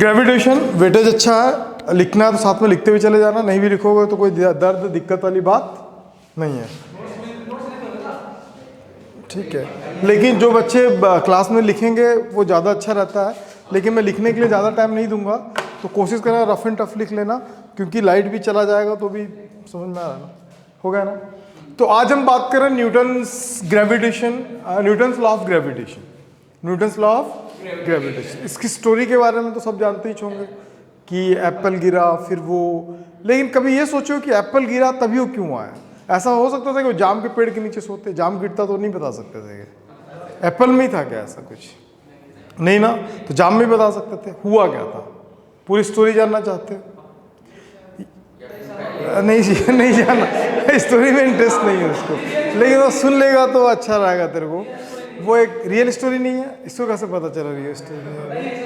Gravitation weightage अच्छा है, लिखना है तो साथ में लिखते हुए चले जाना, नहीं भी लिखोगे तो कोई दर्द दिक्कत वाली बात नहीं है, ठीक है। लेकिन जो बच्चे क्लास में लिखेंगे वो ज़्यादा अच्छा रहता है, लेकिन मैं लिखने के लिए ज़्यादा टाइम नहीं दूंगा, तो कोशिश करना रफ एंड टफ लिख लेना, क्योंकि लाइट भी चला जाएगा तो भी समझ में आ रहा ना, हो गया ना। तो आज हम बात करें Newton's gravitation, Newton's law of gravitation, Newton's law of gravitation. इसकी स्टोरी के बारे में तो सब जानते ही होंगे कि एप्पल गिरा, फिर वो, लेकिन कभी ये सोचो कि एप्पल गिरा तभी वो क्यों आया। ऐसा हो सकता था कि वो जाम के पेड़ के नीचे सोते, जाम गिरता तो नहीं बता सकते थे, एप्पल में ही था क्या ऐसा कुछ नहीं ना, तो जाम में बता सकते थे हुआ क्या था। पूरी स्टोरी जानना चाहते हो? नहीं जानना, स्टोरी में इंटरेस्ट नहीं है उसको, लेकिन वो सुन लेगा तो अच्छा रहेगा तेरे को। वो एक रियल स्टोरी नहीं है, इसको कैसे पता चला रियल स्टोरी नहीं है?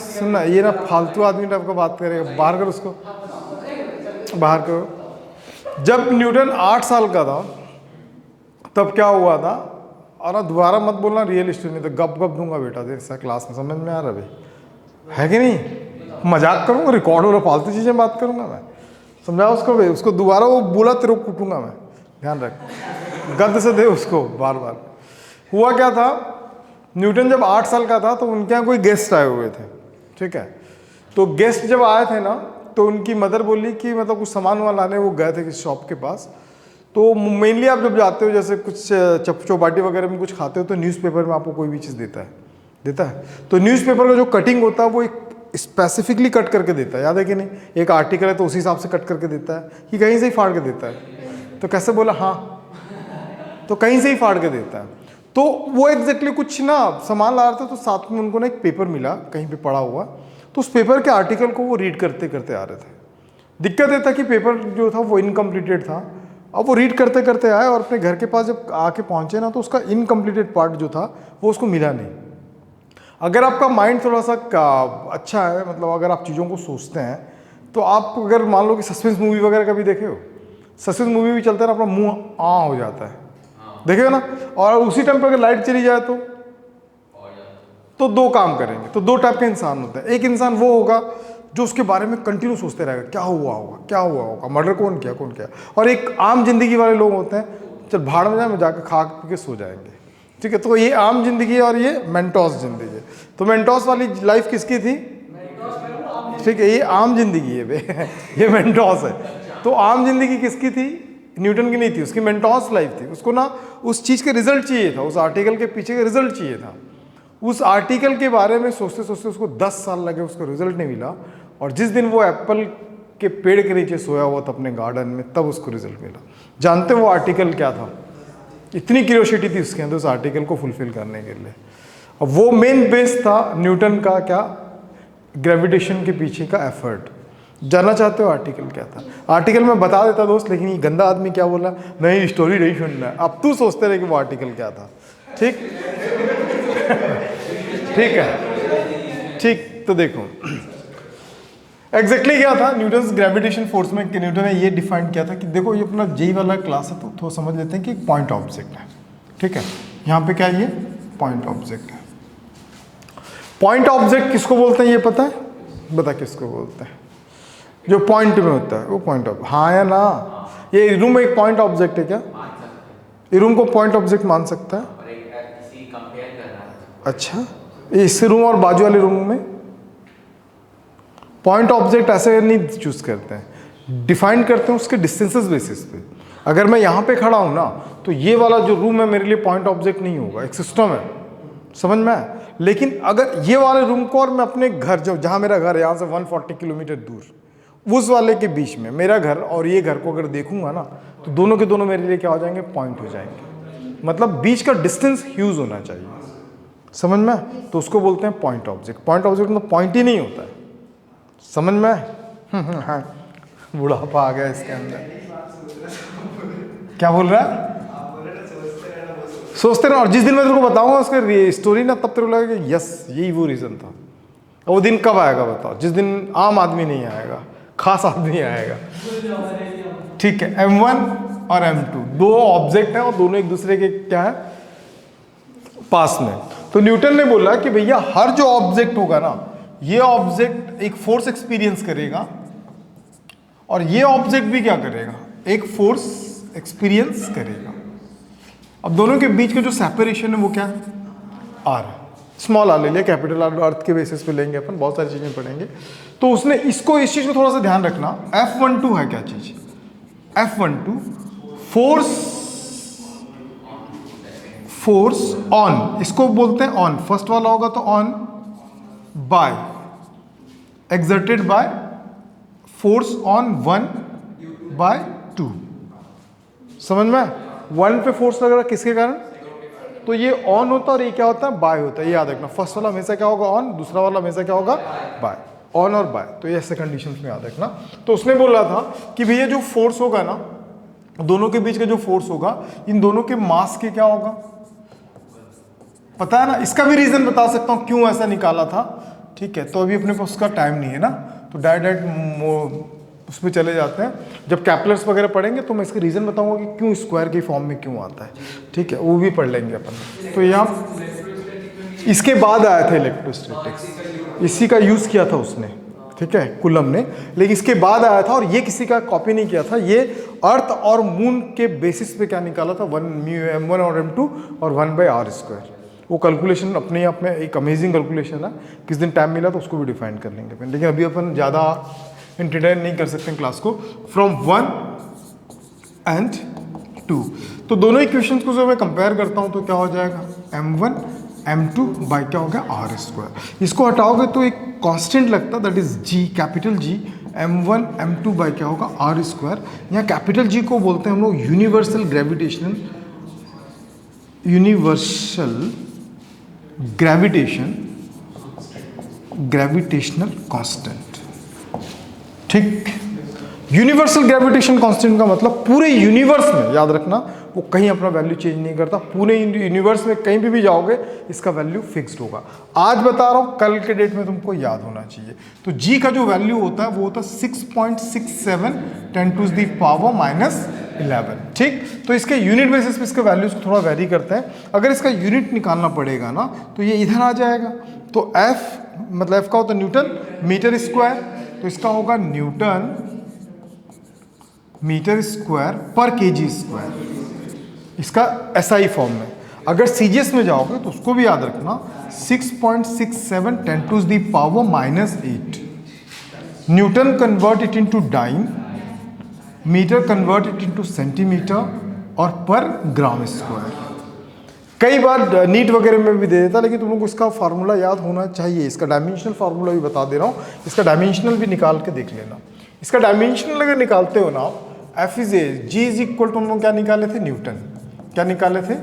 सुनना, ये ना फालतू आदमी टाइप का बात करेगा, बाहर कर उसको, बाहर करो। जब न्यूटन 8 साल का था तब क्या हुआ था, और ना दोबारा मत बोलना रियल स्टोरी नहीं तो गप गप दूंगा बेटा देर से क्लास में, समझ में आ रहा भाई है कि नहीं? मजाक करूँगा, रिकॉर्ड हो रहा, फालतू चीज़ें बात करूँगा मैं, समझा उसको भाई, उसको दोबारा वो बोला तेरे को कूटूंगा मैं, ध्यान रख, गद्द से दे उसको बार बार। हुआ क्या था, न्यूटन जब 8 साल का था तो उनके यहाँ कोई गेस्ट आए हुए थे, ठीक है। तो गेस्ट जब आए थे ना तो उनकी मदर बोली कि मतलब कुछ सामान वामान लाने वो गए थे किसी शॉप के पास। तो मेनली आप जब जाते हो जैसे कुछ चौपाटी वगैरह में कुछ खाते हो तो न्यूज़पेपर में आपको कोई भी चीज़ देता है। तो न्यूज़पेपर का जो कटिंग होता है वो एक स्पेसिफिकली कट करके देता है, याद है कि नहीं? एक आर्टिकल है तो उसी हिसाब से कट करके देता है कि कहीं से ही फाड़ के देता है? तो कैसे बोला? हाँ, तो कहीं से ही फाड़ के देता है। तो वो एग्जैक्टली कुछ ना सामान ला रहे थे तो साथ में उनको ना एक पेपर मिला कहीं पे पड़ा हुआ, तो उस पेपर के आर्टिकल को वो रीड करते करते आ रहे थे। दिक्कत ये था कि पेपर जो था वो इनकम्प्लीटेड था। अब वो रीड करते करते आए और अपने घर के पास जब आके पहुंचे ना तो उसका इनकम्प्लीटेड पार्ट जो था वो उसको मिला नहीं। अगर आपका माइंड थोड़ा सा अच्छा है, मतलब अगर आप चीज़ों को सोचते हैं, तो आप अगर मान लो कि सस्पेंस मूवी वगैरह कभी देखे हो, सस्पेंस मूवी भी चलता है ना, अपना मुंह हो जाता है, देखे ना। और उसी टाइम पर अगर लाइट चली जाए तो दो काम करेंगे। तो दो टाइप के इंसान होते हैं। एक इंसान वो होगा जो उसके बारे में कंटिन्यू सोचते रहेगा, क्या हुआ होगा, मर्डर कौन किया। और एक आम जिंदगी वाले लोग होते हैं, चल भाड़ में जाए, मैं जाकर खा पी के सो जाएंगे, ठीक है। तो ये आम जिंदगी है और ये मेंटोस जिंदगी है। तो मेंटोस वाली लाइफ किसकी थी? ठीक है, ये आम जिंदगी है बे ये मेंटोस है। तो आम जिंदगी किसकी थी? न्यूटन की नहीं थी, उसकी मेंटोस लाइफ थी। उसको ना उस चीज़ के रिजल्ट चाहिए था, उस आर्टिकल के पीछे का रिजल्ट चाहिए था। उस आर्टिकल के बारे में सोचते सोचते उसको 10 साल लगे, उसको रिजल्ट नहीं मिला। और जिस दिन वो एप्पल के पेड़ के नीचे सोया हुआ था अपने गार्डन में, तब उसको रिजल्ट मिला। जानते वो आर्टिकल क्या था? इतनी क्यूरियोसिटी थी उसके अंदर उस आर्टिकल को फुलफिल करने के लिए। अब वो मेन बेस था न्यूटन का, क्या? ग्रेविटेशन के पीछे का एफर्ट। जानना चाहते हो आर्टिकल क्या था? आर्टिकल में बता देता दोस्त, लेकिन ये गंदा आदमी क्या बोला, नहीं स्टोरी नहीं सुनना है। अब तू सोचते रहे कि वो आर्टिकल क्या था, ठीक ठीक है, ठीक। तो देखो एग्जैक्टली क्या था न्यूटन्स ग्रेविटेशन फोर्स में, कि न्यूटन ने ये डिफाइन किया था कि देखो ये अपना जेई वाला क्लास है तो थोड़ा समझ लेते हैं कि एक पॉइंट ऑब्जेक्ट है, ठीक है। यहाँ पे क्या है? ये पॉइंट ऑब्जेक्ट है। पॉइंट ऑब्जेक्ट किसको बोलते हैं ये पता है? बता किसको बोलते हैं? जो पॉइंट में होता है वो पॉइंट ऑब्जेक्ट, हाँ या ना? ये रूम एक पॉइंट ऑब्जेक्ट है क्या? ये रूम को पॉइंट ऑब्जेक्ट मान सकता है? अच्छा, इस रूम और बाजू वाले रूम में पॉइंट ऑब्जेक्ट ऐसे नहीं चूज करते हैं, डिफाइन करते हैं उसके डिस्टेंसेस बेसिस पे। अगर मैं यहाँ पे खड़ा हूँ ना तो ये वाला जो रूम है मेरे लिए पॉइंट ऑब्जेक्ट नहीं होगा, एक सिस्टम है, समझ में आया? लेकिन अगर ये वाले रूम को और मैं अपने घर, जो जहाँ मेरा घर है यहाँ से 140 किलोमीटर दूर, उस वाले के बीच में मेरा घर और ये घर को अगर देखूंगा ना तो दोनों के दोनों मेरे लिए क्या हो जाएंगे? पॉइंट हो जाएंगे। मतलब बीच का डिस्टेंस ह्यूज होना चाहिए, समझ में? तो उसको बोलते हैं पॉइंट ऑब्जेक्ट। पॉइंट ऑब्जेक्ट मतलब पॉइंट ही नहीं होता है, समझ में? हाँ, बुढ़ापा आ गया इसके अंदर। क्या बोल रहा है? सोचते रहो, और जिस दिन मैं तेरे को बताऊंगा उसका स्टोरी ना, तब तेरे को लगेगा कि यस यही वो रीजन था। और वो दिन कब आएगा बताओ? जिस दिन आम आदमी नहीं आएगा, खास आदमी आएगा, ठीक है। M1 और M2 दो ऑब्जेक्ट हैं और दोनों एक दूसरे के क्या है? पास में। तो न्यूटन ने बोला कि भैया हर जो ऑब्जेक्ट होगा ना, ये ऑब्जेक्ट एक फोर्स एक्सपीरियंस करेगा और ये ऑब्जेक्ट भी क्या करेगा, एक फोर्स एक्सपीरियंस करेगा। अब दोनों के बीच का जो सेपरेशन है वो क्या है, आर। स्मॉल आर ले लिया, कैपिटल आर अर्थ के बेसिस पे लेंगे अपन, बहुत सारी चीजें पढ़ेंगे। तो उसने इसको, इस चीज को थोड़ा सा ध्यान रखना। F12 है क्या चीज, F12 फोर्स ऑन, इसको बोलते हैं ऑन। फर्स्ट वाला होगा तो on by, exerted by, force on 1/2। समझ में, 1 पे फोर्स लग रहा है किसके कारण, तो ये ऑन होता है और ये क्या होता है, बाय होता है। ये याद रखना, फर्स्ट वाला हमेशा क्या होगा, ऑन, दूसरा वाला हमेशा क्या होगा, बाय। ऑन और बाय, तो ये ऐसे कंडीशंस में याद रखना। तो उसने बोला था कि भैया जो फोर्स होगा ना, दोनों के बीच का जो फोर्स होगा, इन दोनों के मास के क्या होगा पता है ना। इसका भी रीजन बता सकता हूं क्यों ऐसा निकाला था, ठीक है। तो अभी अपने पास उसका टाइम नहीं है ना, तो डायरेक्ट उस पर चले जाते हैं। जब कैपलर्स वगैरह पढ़ेंगे तो मैं इसका रीजन बताऊंगा कि क्यों स्क्वायर के फॉर्म में क्यों आता है, ठीक है, वो भी पढ़ लेंगे अपन। तो यहाँ इसके बाद आया था इलेक्ट्रोस्टैटिक्स, इसी का यूज किया था उसने, ठीक है, कुलम ने। लेकिन इसके बाद आया था और ये किसी का कॉपी नहीं किया था, ये अर्थ और मून के बेसिस पे क्या निकाला था, 1 और m2 और 1/r²। वो कैलकुलेशन अपने आप में एक अमेजिंग कैलकुलेशन है, किस दिन टाइम मिला तो उसको भी डिफाइन कर लेंगे अपन। लेकिन अभी अपन ज़्यादा इंटरटेन नहीं कर सकते क्लास को। फ्रॉम 1 and 2, तो दोनों इक्वेशंस को जब मैं कंपेयर करता हूँ तो क्या हो जाएगा, m1 m2 बाय क्या हो गया, r²। इसको हटाओगे तो एक कांस्टेंट लगता है, that is g, capital G। m1 m2 by क्या होगा, r²। यहाँ कैपिटल G को बोलते हैं हम लोग यूनिवर्सल ग्रेविटेशनल कांस्टेंट, ठीक। यूनिवर्सल ग्रेविटेशन कांस्टेंट का मतलब पूरे यूनिवर्स में, याद रखना, वो कहीं अपना वैल्यू चेंज नहीं करता। पूरे यूनिवर्स में कहीं भी जाओगे इसका वैल्यू फिक्स्ड होगा। आज बता रहा हूँ, कल के डेट में तुमको याद होना चाहिए। तो जी का जो वैल्यू होता है वो होता है 6.67 10⁻⁻11, ठीक। तो इसके यूनिट बेसिस पे इसके वैल्यूज को थोड़ा वेरी करते हैं। अगर इसका यूनिट निकालना पड़ेगा ना तो ये इधर आ जाएगा। तो एफ मतलब एफ का होता है न्यूटन मीटर स्क्वायर, तो इसका होगा न्यूटन मीटर स्क्वायर पर केजी स्क्वायर, इसका एसआई फॉर्म में। अगर सीजीएस में जाओगे तो उसको भी याद रखना, 6.67 10⁻⁻8। Newton convert it into dyne, metre convert it into centimetre और पर ग्राम स्क्वायर। कई बार नीट वगैरह में भी दे देता, लेकिन तुम लोग को इसका फार्मूला याद होना चाहिए। इसका डायमेंशनल फार्मूला भी बता दे रहा हूँ, इसका डायमेंशनल भी निकाल के देख लेना। इसका डायमेंशनल अगर निकालते हो ना, F is a G is equal to, हम लोग क्या निकाले थे, न्यूटन। क्या निकाले थे,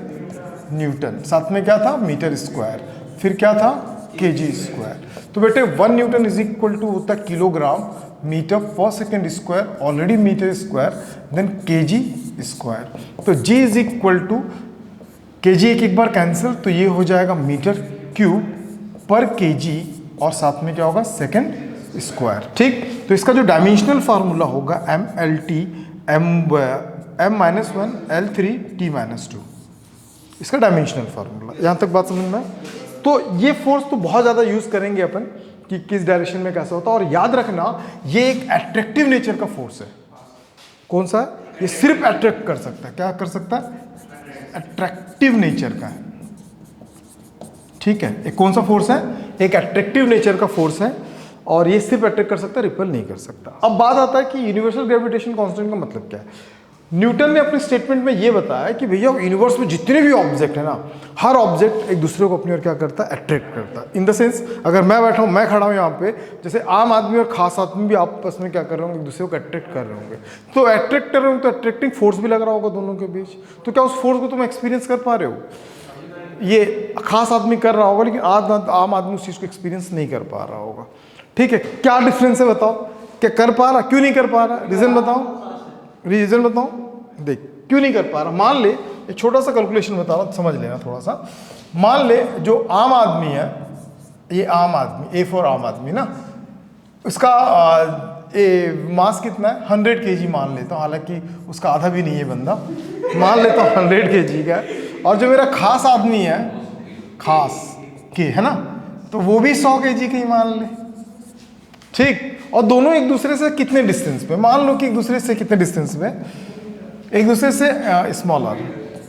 न्यूटन। साथ में क्या था, मीटर स्क्वायर, फिर क्या था, केजी स्क्वायर। तो बेटे 1 न्यूटन इज इक्वल टू होता है kilogram metre per second square, already metre square, then kg square. तो G is equal to kg एक बार कैंसिल, तो ये हो जाएगा मीटर क्यूब पर केजी और साथ में क्या होगा, सेकेंड स्क्वायर, ठीक। तो इसका जो डायमेंशनल फार्मूला होगा MLT m-1 L3 T-2, इसका डायमेंशनल फार्मूला। यहाँ तक बात समझ में। तो ये फोर्स तो बहुत ज़्यादा यूज़ करेंगे अपन कि किस डायरेक्शन में कैसा होता है। और याद रखना, ये एक अट्रैक्टिव नेचर का फोर्स है। कौन सा है, ये सिर्फ अट्रैक्ट कर सकता है। क्या कर सकता है, अट्रैक्टिव नेचर का है, ठीक है। एक कौन सा फोर्स है, एक अट्रैक्टिव नेचर का फोर्स है, और ये सिर्फ अट्रैक्ट कर सकता है, रिपेल नहीं कर सकता। अब बात आता है कि यूनिवर्सल ग्रेविटेशन कांस्टेंट का मतलब क्या है। न्यूटन ने अपने स्टेटमेंट में ये बताया कि भैया यूनिवर्स में जितने भी ऑब्जेक्ट है ना, हर ऑब्जेक्ट एक दूसरे को अपनी ओर क्या करता है, अट्रैक्ट करता है। इन द सेंस, अगर मैं बैठा हूँ, मैं खड़ा हूँ यहाँ पे, जैसे आम आदमी और खास आदमी भी आपस में क्या कर रहे होंगे, एक दूसरे को अट्रैक्ट कर रहे होंगे। तो अट्रैक्ट कर रहे होंगे तो अट्रैक्टिंग फोर्स भी लग रहा होगा दोनों के बीच। तो क्या उस फोर्स को तुम एक्सपीरियंस कर पा रहे हो, ये खास आदमी कर रहा होगा, लेकिन आम आदमी उस चीज़ को एक्सपीरियंस नहीं कर पा रहा होगा, ठीक है। क्या डिफरेंस है बताओ, क्या कर पा रहा, क्यों नहीं कर पा रहा, रीजन बताओ, रीजन बताओ। देख क्यों नहीं कर पा रहा, मान ले एक छोटा सा कैलकुलेशन बता रहा हूं, समझ लेना थोड़ा सा। मान ले जो आम आदमी है, ये आम आदमी, ए फॉर आम आदमी ना, उसका मास कितना है, 100 kg मान लेता हूँ, हालांकि उसका आधा भी नहीं है बंदा, मान लेता हूँ 100 kg का। और जो मेरा खास आदमी है, खास के, है ना, तो वो भी 100 kg के ही मान ले, ठीक। और दोनों एक दूसरे से कितने डिस्टेंस पे, मान लो कि एक दूसरे से कितने डिस्टेंस पे, एक दूसरे से स्मॉल आर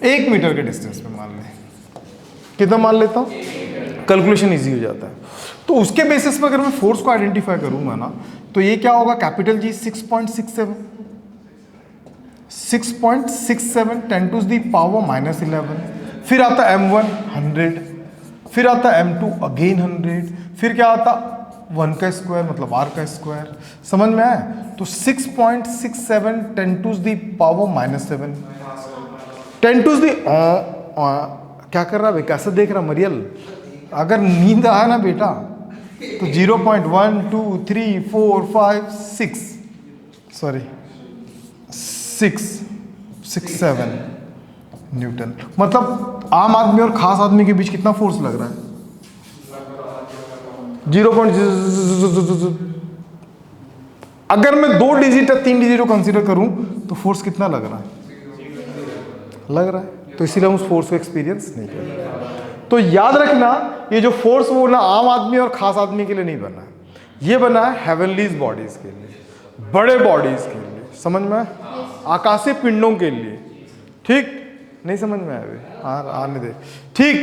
1 मीटर के डिस्टेंस पे मान ले, कितना मान लेता हूँ, कैलकुलेशन इजी हो जाता है। तो उसके बेसिस पर अगर मैं फोर्स को आइडेंटिफाई करूंगा ना, तो ये क्या होगा, capital G 6.67 10 to the power -11, फिर आता M1 100, फिर आता M2 अगेन 100, फिर क्या आता 1 का स्क्वायर मतलब R का स्क्वायर, समझ में आया। तो 6.67 10 to the power -7, 10 to the क्या कर रहा है, कैसे देख रहा मरियल, अगर नींद आया ना बेटा तो 0.1 2 3 4 5 6 सॉरी 667 न्यूटन। मतलब आम आदमी और खास आदमी के बीच कितना फोर्स लग रहा है, 0. अगर मैं 2 डिजिट या 3 डिजिट को कंसीडर करूं तो फोर्स कितना लग रहा है, तो इसीलिए हम उस फोर्स को एक्सपीरियंस नहीं कर रहे। तो याद रखना, ये जो फोर्स वो ना आम आदमी और खास आदमी के लिए नहीं बना है, ये बना है हेवनलीज बॉडीज के लिए, बड़े बॉडीज के लिए, समझ में आया, आकाशीय पिंडों के लिए, ठीक। नहीं समझ में आया, आने दे, ठीक।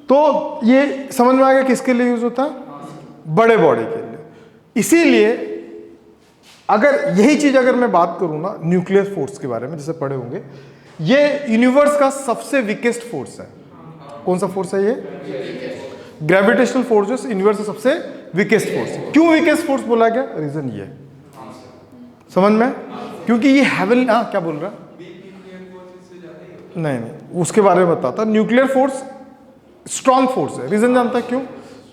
तो ये समझ में आ गया किसके लिए यूज होता है, बड़े बॉडी के लिए। इसीलिए अगर यही चीज अगर मैं बात करूं ना न्यूक्लियर फोर्स के बारे में, जैसे पढ़े होंगे, ये यूनिवर्स का सबसे वीकेस्ट फोर्स है। कौन सा फोर्स है ये, ग्रेविटेशनल फोर्स, जो यूनिवर्स का सबसे वीकेस्ट फोर्स है। क्यों वीकेस्ट फोर्स बोला गया, रीजन ये समझ में, क्योंकि ये हेवन, क्या बोल रहा, नहीं उसके बारे में बताता। न्यूक्लियर फोर्स स्ट्रॉन्ग फोर्स है, रीजन जानता है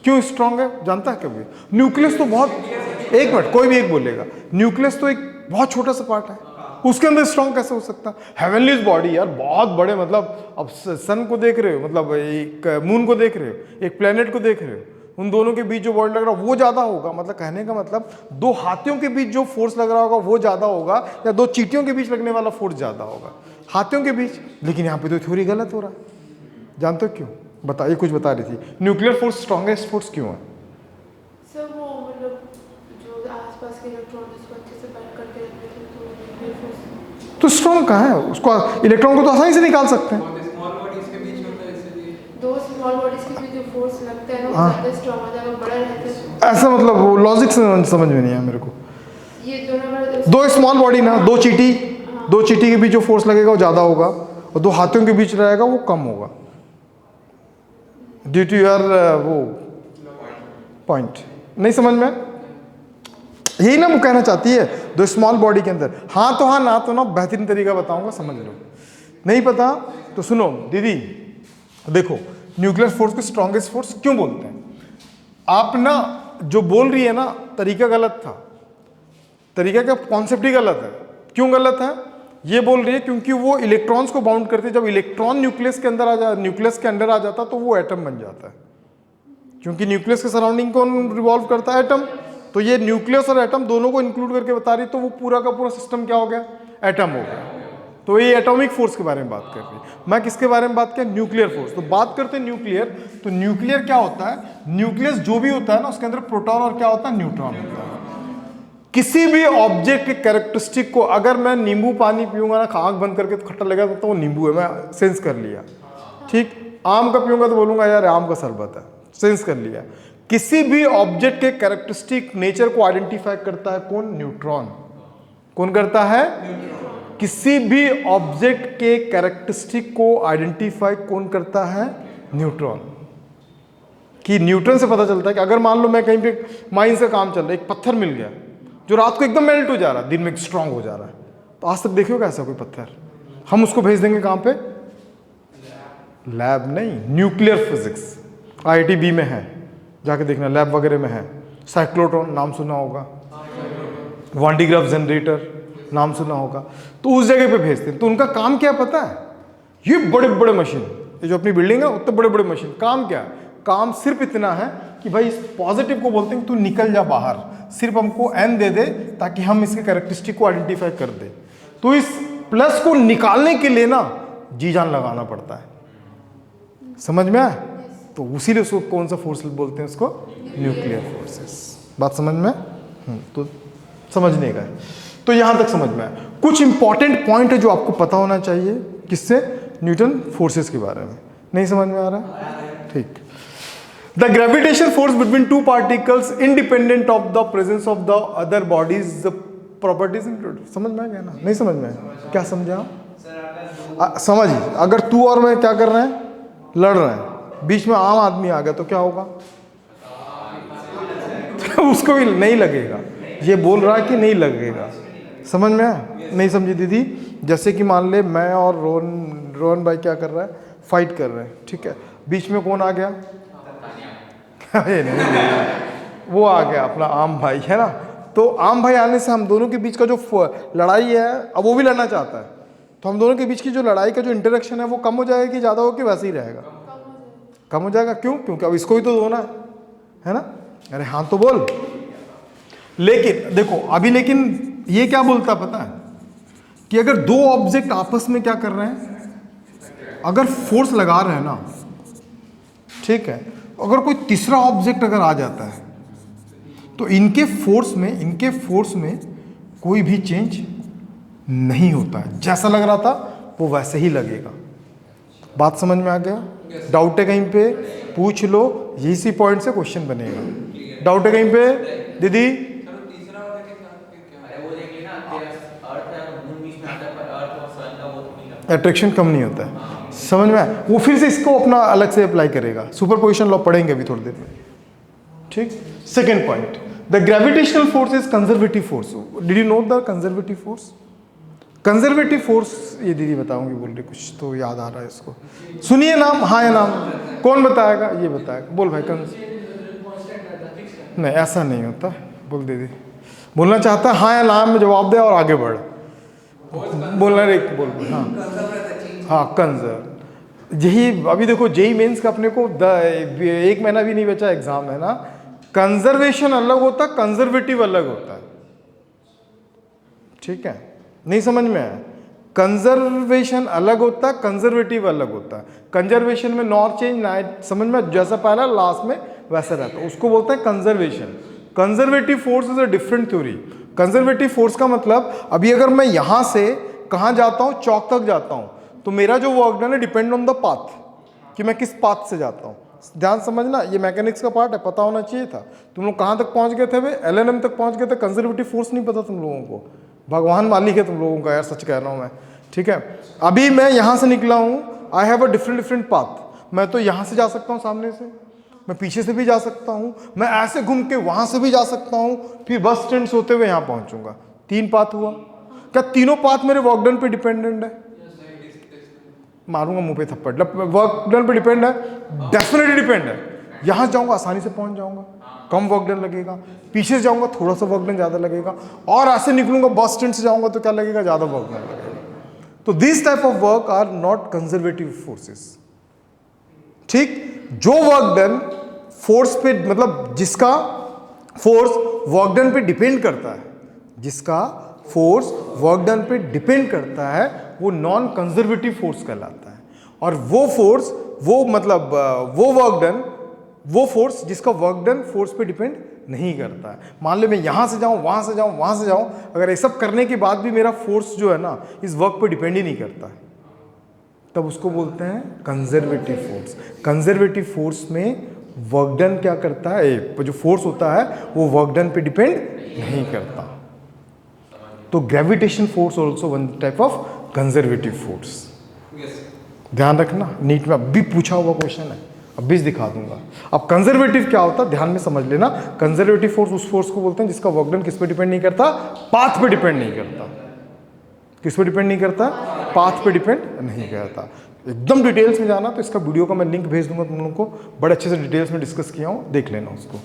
क्यों स्ट्रॉन्ग है, जानता है कभी, न्यूक्लियस तो बहुत, एक मिनट कोई भी एक बोलेगा, न्यूक्लियस तो एक बहुत छोटा सा पार्ट है, उसके अंदर स्ट्रॉन्ग कैसे हो सकता है। हेवनलीज बॉडी यार बहुत बड़े, मतलब अब सन को देख रहे हो, मतलब एक मून को देख रहे हो, एक प्लेनेट को देख रहे हो, उन दोनों के बीच जो बॉडी लग रहा है वो ज्यादा होगा, मतलब कहने का मतलब 2 हाथियों के बीच जो फोर्स लग रहा होगा वो ज्यादा होगा, या 2 चींटियों के बीच लगने वाला फोर्स ज्यादा होगा हाथियों के बीच। लेकिन यहाँ पे तो थ्योरी गलत हो रहा है, जानते हो क्यों, बताइए, कुछ बता रही थी, न्यूक्लियर फोर्स स्ट्रॉन्गेस्ट फोर्स क्यों है। सर वो मतलब जो आसपास के इलेक्ट्रॉन को अच्छे से बैंड करके रखते थे, तो स्ट्रॉन्ग कहाँ है, उसको इलेक्ट्रॉन को तो आसानी से निकाल सकते हैं, 2 स्मॉल बॉडीज के बीच जो फोर्स लगता है ना वो ज्यादा स्ट्रांग होता है, बड़ा रहता है। ऐसा मतलब वो लॉजिक समझ में नहीं है मेरे को। ये दोनों 2 स्मॉल बॉडी ना, 2 चींटी के बीच जो फोर्स लगेगा वो ज्यादा होगा, और 2 हाथियों के बीच रहेगा वो कम होगा, ड्यू टू योर वो पॉइंट। नहीं समझ में, यही ना वो कहना चाहती है 2 स्मॉल बॉडी के अंदर, हाँ तो हाँ, ना तो ना, बेहतरीन तरीका बताऊंगा, समझ लो। नहीं पता तो सुनो दीदी, देखो न्यूक्लियर फोर्स को स्ट्रॉन्गेस्ट फोर्स क्यों बोलते हैं। आप ना जो बोल रही है ना तरीका गलत था, तरीका का कॉन्सेप्ट ही गलत है। क्यों गलत है, ये बोल रही है क्योंकि वो इलेक्ट्रॉन्स को बाउंड करते, जब इलेक्ट्रॉन न्यूक्लियस के अंदर न्यूक्लियस के अंदर आ जाता तो वो एटम बन जाता है, क्योंकि न्यूक्लियस के सराउंडिंग कौन रिवॉल्व करता है, एटम। तो ये न्यूक्लियस और एटम दोनों को इंक्लूड करके बता रही, तो वो पूरा का पूरा सिस्टम क्या हो गया, एटम हो गया। तो ये एटॉमिक फोर्स के बारे में बात कर रही है, मैं किसके बारे में बात किया, न्यूक्लियर फोर्स। तो बात करते हैं न्यूक्लियर, तो न्यूक्लियर क्या होता है, न्यूक्लियस जो भी होता है ना उसके अंदर प्रोटॉन और क्या होता है, न्यूट्रॉन होता है। किसी भी ऑब्जेक्ट के कैरेक्टरिस्टिक को, अगर मैं नींबू पानी पीऊंगा ना आंख बंद करके तो खट्टा लगेगा, तो वो नींबू है, मैं सेंस कर लिया, ठीक। आम का पीऊंगा तो बोलूंगा यार आम का शरबत है, सेंस कर लिया। किसी भी ऑब्जेक्ट के कैरेक्टरिस्टिक नेचर को आइडेंटिफाई करता है कौन, न्यूट्रॉन। कौन करता है, किसी भी ऑब्जेक्ट के कैरेक्टरिस्टिक को आइडेंटिफाई कौन करता है, न्यूट्रॉन। कि न्यूट्रॉन से पता चलता है कि अगर मान लो मैं कहीं पे माइंस का काम चल रहा है, एक पत्थर मिल गया जो रात को एकदम मेल्ट हो जा रहा है, दिन में स्ट्रांग हो जा रहा है, तो आज तक देखिए ऐसा कोई पत्थर, हम उसको भेज देंगे कहां पे, लैब नहीं, न्यूक्लियर फिजिक्स IIT में है, जाके देखना लैब वगैरह में है। साइक्लोट्रॉन नाम सुना होगा, वान डी ग्राफ जनरेटर नाम सुना होगा, तो उस जगह पे भेजते हैं। तो उनका काम क्या पता है, ये बड़े बड़े मशीन, ये जो अपनी बिल्डिंग है उतने बड़े बड़े मशीन, काम क्या है, काम सिर्फ इतना है कि भाई इस पॉजिटिव को बोलते हैं तू निकल जा बाहर, सिर्फ हमको n दे दे ताकि हम इसके कैरेक्टरिस्टिक को आइडेंटिफाई कर दे। तो इस प्लस को निकालने के लिए ना जी जान लगाना पड़ता है, समझ में आया। तो उसीलिए उसको कौन सा फोर्स बोलते हैं, उसको न्यूक्लियर फोर्सेस। बात समझ में? तो समझने का है। तो यहां तक समझ में आया। कुछ इंपॉर्टेंट पॉइंट है जो आपको पता होना चाहिए, किससे? न्यूटन फोर्सेस के बारे में। नहीं समझ में आ रहा है? ठीक। The gravitation force between two particles independent of the presence of the other bodies properties include. समझ में आ गया ना? नहीं समझ में आया? क्या समझा? समझिए, अगर तू और मैं क्या कर रहे हैं, लड़ रहे हैं, बीच में आम आदमी आ गया तो क्या होगा? उसको भी नहीं लगेगा। ये बोल रहा है कि नहीं लगेगा। समझ में आया? नहीं समझी दीदी? जैसे कि मान ले मैं और रोहन भाई क्या कर रहा है, फाइट कर रहे हैं, ठीक है, बीच में कौन आ गया? अरे नहीं, वो आ गया अपना आम भाई, है ना। तो आम भाई आने से हम दोनों के बीच का जो लड़ाई है, अब वो भी लड़ना चाहता है, तो हम दोनों के बीच की जो लड़ाई का जो इंटरेक्शन है वो कम हो जाएगा कि ज़्यादा हो, कि वैसे ही रहेगा? कम हो जाएगा। क्यों? क्योंकि अब इसको ही तो धोना है ना। अरे हाँ तो बोल। लेकिन देखो अभी, लेकिन ये क्या बोलता पता है कि अगर दो ऑब्जेक्ट आपस में क्या कर रहे हैं, अगर फोर्स लगा रहे हैं ना, ठीक है, अगर कोई तीसरा ऑब्जेक्ट अगर आ जाता है तो इनके फोर्स में कोई भी चेंज नहीं होता है। जैसा लग रहा था वो वैसे ही लगेगा। बात समझ में आ गया? डाउट है कहीं पे? पूछ लो, इसी पॉइंट से क्वेश्चन बनेगा। डाउट है कहीं पे दीदी? अट्रैक्शन कम नहीं होता है। समझ में आया? वो फिर से इसको अपना अलग से अप्लाई करेगा। सुपरपोजिशन लॉ पढ़ेंगे अभी थोड़ी देर में, ठीक। Second point, the gravitational force is conservative force. Did you note the conservative force? Conservative force ये दीदी बताऊंगी, बोल रही, कुछ तो याद आ रहा है इसको। सुनिए नाम, हाँ या नाम, कौन बताएगा? ये बताएगा, बोल भाई। नहीं, ऐसा नहीं होता। बोल दीदी, बोलना चाहता है हाँ या नाम में जवाब दे और आगे बढ़। बोलना रे, बोल। हाँ हाँ, कंजर्व। यही अभी देखो जेई मेंस का अपने को 1 महीना भी नहीं बचा, एग्जाम है ना। कंजर्वेशन अलग होता है, कंजर्वेटिव अलग होता है, ठीक है? नहीं समझ में आया? कंजर्वेशन अलग होता है, कंजर्वेटिव अलग होता है। कंजर्वेशन में नॉर चेंज नाइट, समझ में, जैसा पहला लास्ट में वैसा रहता है, उसको बोलते हैं conservation. Conservative force is a different theory. Conservative force का मतलब, अभी अगर मैं यहां से कहां जाता हूं, चौक तक जाता हूं, तो मेरा जो वर्क डन है डिपेंड ऑन द पाथ, कि मैं किस पाथ से जाता हूं। ध्यान समझना, ये मैकेनिक्स का पार्ट है, पता होना चाहिए था। तुम लोग कहां तक पहुंच गए थे? LNM तक पहुंच गए थे। कंजर्वेटिव फोर्स नहीं पता तुम लोगों को। भगवान मालिक है तुम लोगों का यार, सच कह रहा हूं मैं, ठीक है। अभी मैं यहां से निकला हूं, I have a different path. मैं तो यहां से जा सकता हूं सामने से, मैं पीछे से भी जा सकता हूं, मैं ऐसे घूम के वहां से भी जा सकता हूं, फिर बस स्टैंड से होते हुए यहां पहुंचूंगा। 3 पाथ हुआ। क्या तीनों पाथ मेरे वर्क डन पे डिपेंडेंट है? मारूंगा मुंह पे थप्पड़। वर्क डन पे डिपेंड है? डेफिनेटली डिपेंड है। यहां जाऊंगा आसानी से पहुंच जाऊंगा, कम वर्क डन लगेगा। पीछे से जाऊंगा थोड़ा सा वर्क डन ज्यादा लगेगा, और ऐसे निकलूंगा बस स्टैंड से जाऊंगा तो क्या लगेगा? ज्यादा वर्क डन लगेगा। तो this type of work are not conservative forces, ठीक। जो वर्क डन फोर्स पे, मतलब जिसका फोर्स वर्क डन पे डिपेंड करता है, जिसका फोर्स वर्क डन पे डिपेंड करता है, वो नॉन कंजर्वेटिव फोर्स कहलाता है। और वो फोर्स, वो मतलब वो वर्क डन, वो फोर्स जिसका वर्क डन फोर्स पे डिपेंड नहीं करता है। मान लो मैं यहां से जाऊं, वहां से जाऊं, वहां से जाऊं, अगर ये सब करने के बाद भी मेरा फोर्स जो है ना इस वर्क पे डिपेंड ही नहीं करता है, तब उसको बोलते हैं कंजर्वेटिव फोर्स। कंजर्वेटिव फोर्स में वर्क डन क्या करता है, जो फोर्स होता है वो वर्क डन पे डिपेंड नहीं करता। तो gravitation force also one type of conservative force. ध्यान रखना, नीट में अभी पूछा हुआ क्वेश्चन है, अभी दिखा दूंगा। अब कंजर्वेटिव क्या होता है ध्यान में समझ लेना। कंजर्वेटिव फोर्स उस फोर्स को बोलते हैं जिसका वर्क डन किस पे डिपेंड नहीं करता? पाथ पे डिपेंड नहीं करता। किस पे डिपेंड नहीं करता? पाथ पे डिपेंड नहीं करता। एकदम डिटेल्स में जाना तो इसका वीडियो का मैं लिंक भेज दूंगा तुम लोगों को, बड़े अच्छे से डिटेल्स में डिस्कस किया हूं, देख लेना उसको,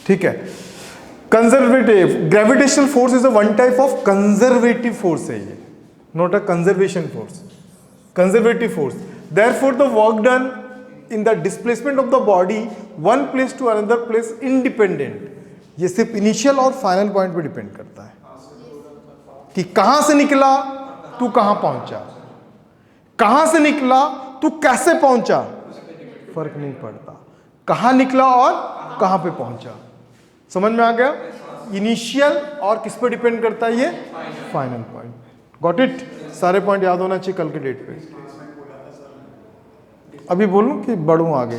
ठीक है। Conservative gravitational force is a one type of conservative force है ये, not a conservation force. Conservative force, therefore the work done in the displacement of the body one place to another place independent, ये सिर्फ initial और final point पे depend करता है कि कहां से निकला तू कहां पहुंचा, कहां से निकला तू कैसे पहुंचा, फर्क नहीं पड़ता। कहाँ निकला और कहाँ पे पहुंचा। समझ में आ गया। इनिशियल और किस पे डिपेंड करता है, ये फाइनल पॉइंट। Got it. सारे पॉइंट याद होना चाहिए कल के डेट पे। अभी बोलूं कि बढ़ूं आगे,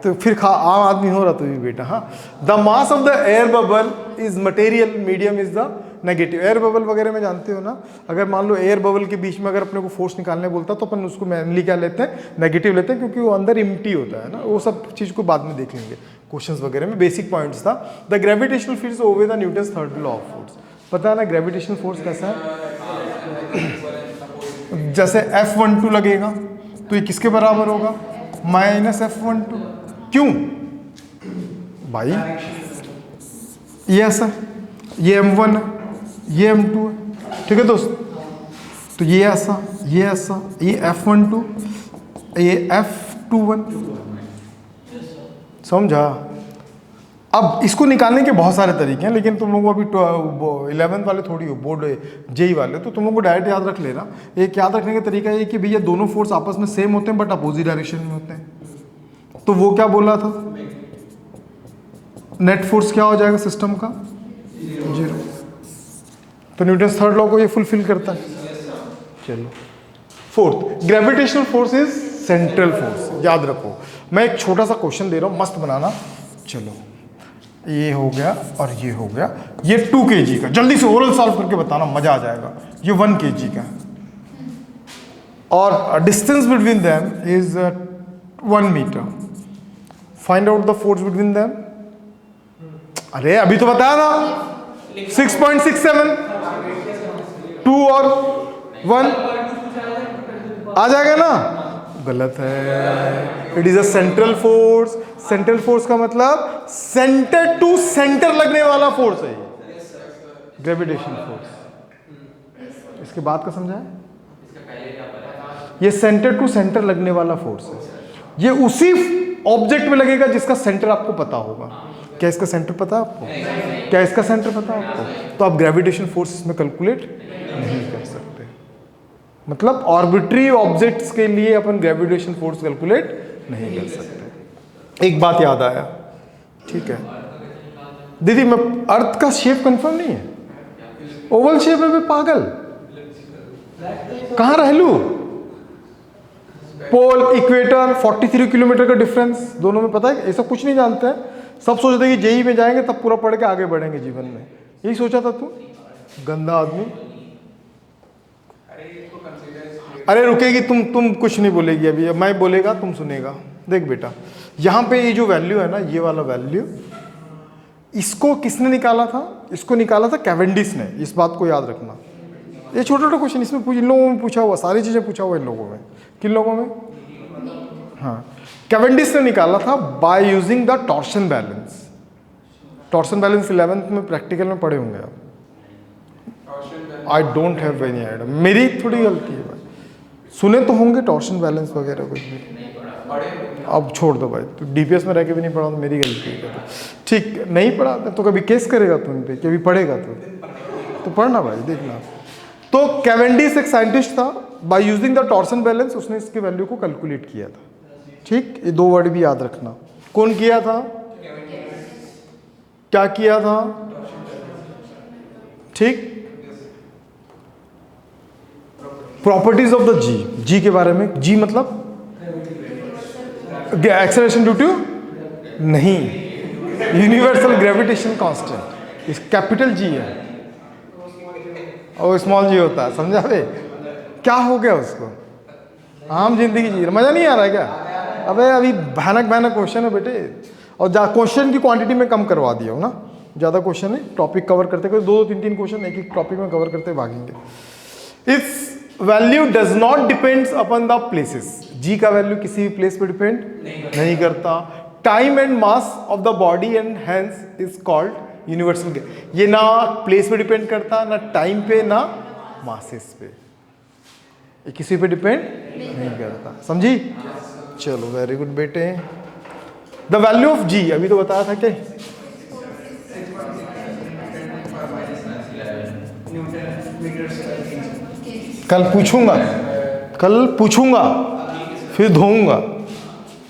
तो फिर आम आदमी हो रहा तो भी बेटा। हाँ, the mass of the air bubble is material medium is the negative. Air bubble वगैरह में जानते हो ना, अगर मान लो एयर बबल के बीच में अगर अपने को फोर्स निकालने बोलता तो अपन उसको मेनली क्या लेते हैं, नेगेटिव लेते हैं, क्योंकि वो अंदर इम्प्टी होता है ना। वो सब चीज़ को बाद में देख लेंगे क्वेश्चंस वगैरह में। बेसिक पॉइंट्स था। The gravitational fields obey the Newton's third law of force. पता है ना ग्रेविटेशनल फोर्स कैसा है। जैसे F12 लगेगा तो ये किसके बराबर होगा, -F12। क्यों भाई, ये ऐसा, ये M1 है, ये M2 है, ठीक है दोस्त। तो ये ऐसा, ये ऐसा, ये F12, ये F21, समझा। अब इसको निकालने के बहुत सारे तरीके हैं, लेकिन तुम लोगों को अभी 11th वाले थोड़ी हो, बोर्ड जेई वाले, तो तुम लोगों को डायरेक्ट याद रख लेना। एक याद रखने का तरीका ये कि भैया दोनों फोर्स आपस में सेम होते हैं बट अपोजिट डायरेक्शन में होते हैं। तो वो क्या बोला था, नेट फोर्स क्या हो जाएगा सिस्टम का, 0। तो न्यूटन्स थर्ड लॉ को ये फुलफिल करता है। चलो fourth, gravitational force is central force. याद रखो, मैं एक छोटा सा क्वेश्चन दे रहा हूं, मस्त बनाना। चलो ये हो गया और ये हो गया। ये 2 kg का, जल्दी से ओरल सॉल्व करके बताना, मजा आ जाएगा। ये 1 kg का और distance between them is 1 metre. Find out the force between them. अरे अभी तो बताया ना, 6.67, 2 और 1 आ जाएगा ना। गलत है, it is a central force. Central force का मतलब सेंटर टू सेंटर लगने वाला फोर्स है ग्रेविटेशन फोर्स। इसके बाद का समझा है, ये सेंटर टू सेंटर लगने वाला फोर्स है। ये उसी ऑब्जेक्ट में लगेगा जिसका सेंटर आपको पता होगा। क्या इसका सेंटर पता है आपको, क्या इसका सेंटर पता है आपको, तो आप ग्रेविटेशन फोर्स इसमें कैलकुलेट नहीं कर सकते। मतलब ऑर्बिट्री ऑब्जेक्ट्स के लिए अपन ग्रेविटेशन फोर्स कैलकुलेट नहीं कर सकते। एक बात याद आया, ठीक है दीदी, मैं अर्थ का शेप कंफर्म नहीं है, ओवल शेप है, मैं पागल कहां रह लू। पोल इक्वेटर 43 किलोमीटर का डिफरेंस दोनों में, पता है ऐसा कुछ नहीं जानते हैं। सब सोचते हैं कि जेई में जाएंगे तब पूरा पढ़ के आगे बढ़ेंगे जीवन में। यही सोचा था तू, गंदा आदमी। अरे रुकेगी, तुम कुछ नहीं बोलेगी अभी, मैं बोलेगा तुम सुनेगा। देख बेटा, यहाँ पे ये जो वैल्यू है ना, ये वाला वैल्यू, इसको किसने निकाला था, इसको निकाला था कैवेंडिश ने। इस बात को याद रखना। ये छोटा छोटा क्वेश्चन इसमें इन लोगों में पूछा हुआ, सारी चीज़ें पूछा हुआ इन लोगों में। किन लोगों में, हाँ, कैवेंडिश ने निकाला था by using the torsion balance. Torsion balance 11th में प्रैक्टिकल में पढ़े होंगे आप। I don't have any idea, मेरी थोड़ी गलती है भाई, सुने तो होंगे टॉर्शन बैलेंस वगैरह कुछ भी। अब छोड़ दो भाई, तो डीपीएस में रह के भी नहीं पढ़ा तो मेरी गलती है। ठीक, नहीं पढ़ा तो कभी केस करेगा तू इन पे, कभी पढ़ेगा तो पढ़ना भाई, देखना। तो कैवेंडिश एक साइंटिस्ट था, by using the torsion balance उसने इसकी वैल्यू को कैलकुलेट किया था। ठीक, ये 2 वर्ड भी याद रखना। कौन किया था, क्या किया था, ठीक। प्रॉपर्टीज ऑफ द जी के बारे में। जी मतलब एक्सेलरेशन ड्यू टू नहीं, यूनिवर्सल ग्रेविटेशन कांस्टेंट, इस कैपिटल जी है और स्मॉल जी होता है, समझा बे। क्या हो गया उसको, आम जिंदगी जी, मजा नहीं आ रहा है क्या। अबे अभी भयानक भयानक क्वेश्चन है बेटे, और क्वेश्चन की क्वांटिटी में कम करवा दिया हो ना, ज़्यादा क्वेश्चन है, टॉपिक कवर करते करते 2-3 क्वेश्चन एक टॉपिक में कवर करते भागेंगे। It's value does not depends upon the places. G का वैल्यू किसी भी प्लेस पे डिपेंड नहीं करता। Time and mass of the body and hence is called universal. ये ना प्लेस पे डिपेंड करता, ना टाइम पे, ना मासेस पे, ये किसी पे डिपेंड नहीं करता, समझी। चलो वेरी गुड बेटे। द वैल्यू ऑफ जी अभी तो बताया था क्या, कल पूछूंगा फिर धोऊंगा,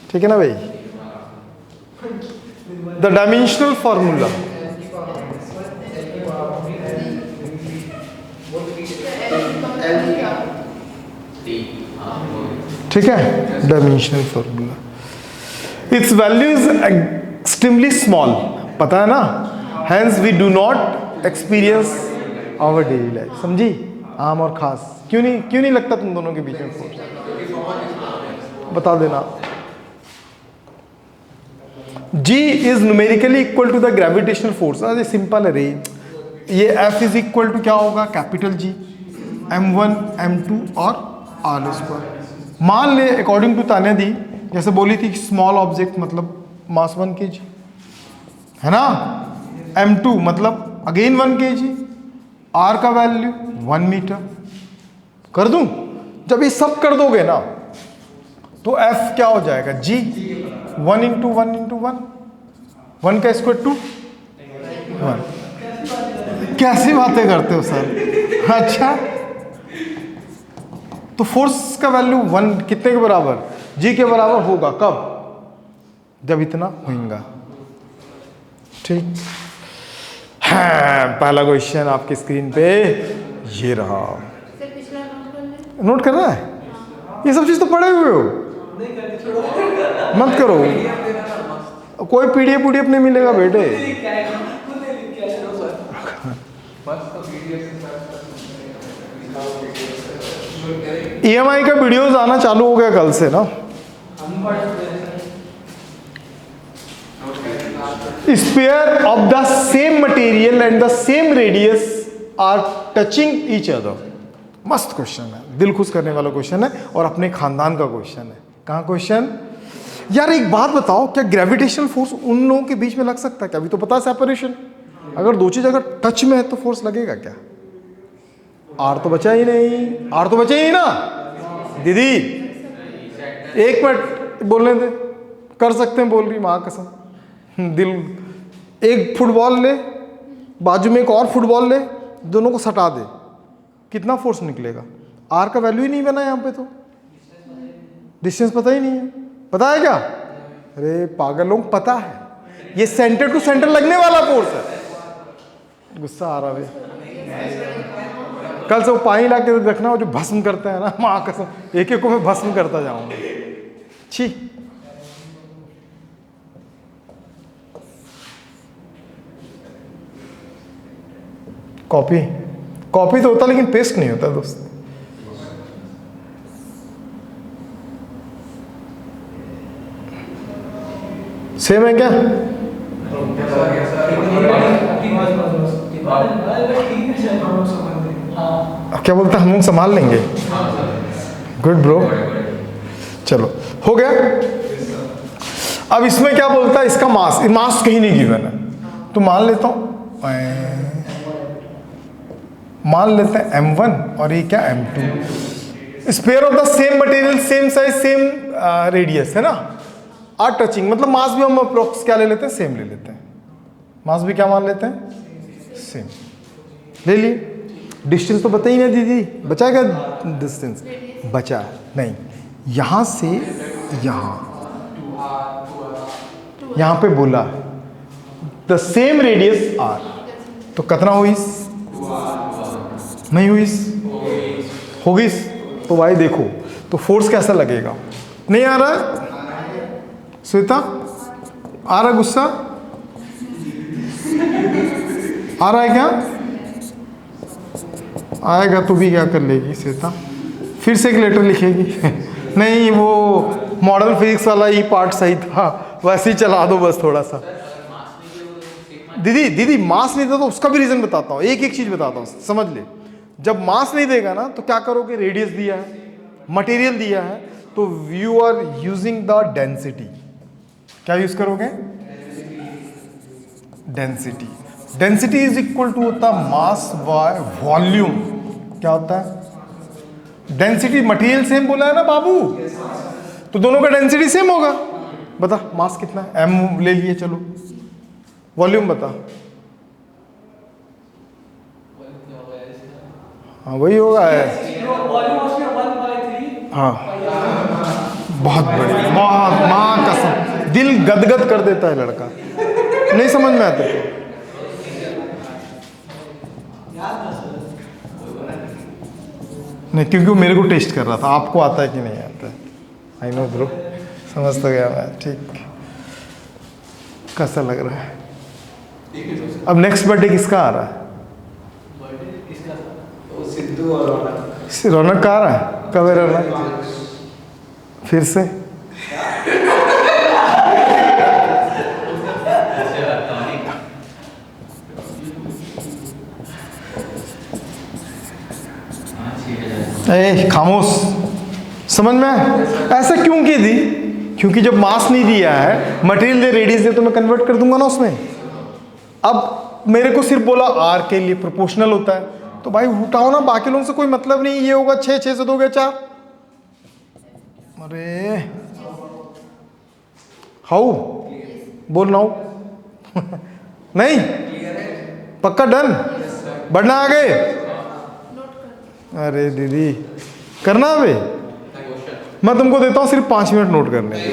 ठीक है ना भाई। द डायमेंशनल फॉर्मूला, ठीक है, dimensional formula. Its value is extremely small, पता है ना, hence we do not experience our daily life. समझी, आम और खास। क्यों नहीं लगता तुम दोनों के बीच में फोर्स? बता देना। G is numerically equal to the gravitational force. अरे सिंपल है रे, ये F इज इक्वल टू क्या होगा, कैपिटल G, M1 M2 और R स्क्वायर। मान ले अकॉर्डिंग टू तान्या दी, जैसे बोली थी स्मॉल ऑब्जेक्ट मतलब मास 1 kg है ना, M2 मतलब अगेन 1 kg, R का वैल्यू 1 मीटर। कर दूं? जब ये सब कर दोगे ना तो F क्या हो जाएगा, G 1 इंटू 1 इंटू 1, 1 का स्क्वायर 2 1। कैसी बातें करते हो सर? अच्छा, तो फोर्स का वैल्यू 1 कितने के बराबर, G के बराबर होगा कब, जब इतना होगा। ठीक है, पहला क्वेश्चन आपकी स्क्रीन पे ये रहा। नोट कर रहा है? ये सब चीज तो पढ़े हुए हो, मत करो, कोई पीडीएफ नहीं मिलेगा बेटे। ईएमआई का वीडियोस आना चालू हो गया कल से ना। Sphere of the same material and the same radius are touching each other. मस्त क्वेश्चन है, दिल खुश करने वाला क्वेश्चन है और अपने खानदान का क्वेश्चन है। कहाँ क्वेश्चन? यार एक बात बताओ, क्या ग्रेविटेशनल फोर्स उन लोगों के बीच में लग सकता है क्या? अभी तो पता है सेपरेशन, अगर दो चीज अगर टच में है तो फोर्स लगेगा क्या? आर तो बचा ही नहीं, आर तो बचा ही ना। दीदी एक मिनट बोलने दे, कर सकते हैं बोल रही माँ कसम। दिल, एक फुटबॉल ले, बाजू में एक और फुटबॉल ले, दोनों को सटा दे, कितना फोर्स निकलेगा? आर का वैल्यू ही नहीं बना यहाँ पे, तो डिस्टेंस पता ही नहीं है। पता है क्या? अरे पागल लोग, पता है, ये सेंटर टू सेंटर लगने वाला फोर्स है। गुस्सा आ रहा है, कल से वो पानी ला के रखना, वो जो भस्म करता है ना, माँ कसम, एक एक को मैं भस्म करता जाऊंगा। छी, कॉपी तो होता लेकिन पेस्ट नहीं होता दोस्त। सेम है क्या? क्या बोलता, हम लोग संभाल लेंगे। गुड ब्रो, चलो हो गया। अब इसमें क्या बोलता है, इसका मास कहीं नहीं गिवन है, तो मान लेता हूं, मान लेते हैं M1 और ये क्या M2। Spare of the same material, same size, same radius है ना, आर टचिंग, मतलब मास भी हम अप्रोक्स क्या ले लेते हैं, सेम ले लेते हैं। मास भी क्या मान लेते हैं, सेम ले लिए। डिस्टेंस तो बता ही नहीं दीदी, बचा क्या डिस्टेंस? बचा नहीं, यहां से यहां पे बोला द सेम रेडियस आर, तो कितना हुई? नहीं हुई, होगी। तो भाई देखो, तो फोर्स कैसा लगेगा? नहीं आ रहा है श्वेता? आ रहा गुस्सा? आ रहा है क्या? आएगा तो भी क्या कर लेगी श्वेता? फिर से एक लेटर लिखेगी। नहीं, वो मॉडल फिजिक्स वाला ही पार्ट सही था, वैसे ही चला दो बस थोड़ा सा। दीदी मास नहीं देता तो उसका भी रीजन बताता हूँ, एक चीज बताता हूँ, समझ ले। जब मास नहीं देगा ना तो क्या करोगे? रेडियस दिया है, मटेरियल दिया है, तो you are using the density. क्या यूज करोगे? Density. Density is equal to होता मास बाय वॉल्यूम। क्या होता है? डेंसिटी, मटेरियल सेम बोला है ना बाबू, तो दोनों का डेंसिटी सेम होगा। बता मास कितना है? m ले लिए, चलो वॉल्यूम बता। हाँ वही होगा है। हाँ बहुत बढ़िया, बहुत, माँ कसम दिल गदगद कर देता है लड़का। नहीं समझ में आता तेरे को? नहीं, क्योंकि वो मेरे को टेस्ट कर रहा था, आपको आता है कि नहीं आता है। आई नो ब्रो, समझ तो गया मैं। ठीक, कैसा लग रहा है? अब नेक्स्ट बर्थडे किसका आ रहा है? सिद्धू और रौनक। रौनक का आ रहा है? कब है रौनक? फिर से? ए खामोश, समझ में? ऐसा क्यों की थी? क्योंकि जब मास नहीं दिया है, मटेरियल दे, रेडियस दे, तो मैं कन्वर्ट कर दूंगा ना उसमें। अब मेरे को सिर्फ बोला आर के लिए प्रोपोर्शनल होता है, तो भाई उठाओ ना, बाकी लोगों से कोई मतलब नहीं। ये होगा 6, 6 से 2 गया 4। अरे हाउ बोल नाउ? नहीं, पक्का डन? बढ़ना आगे? अरे दीदी करना अबे, मैं तुमको देता हूँ सिर्फ 5 मिनट नोट करने के।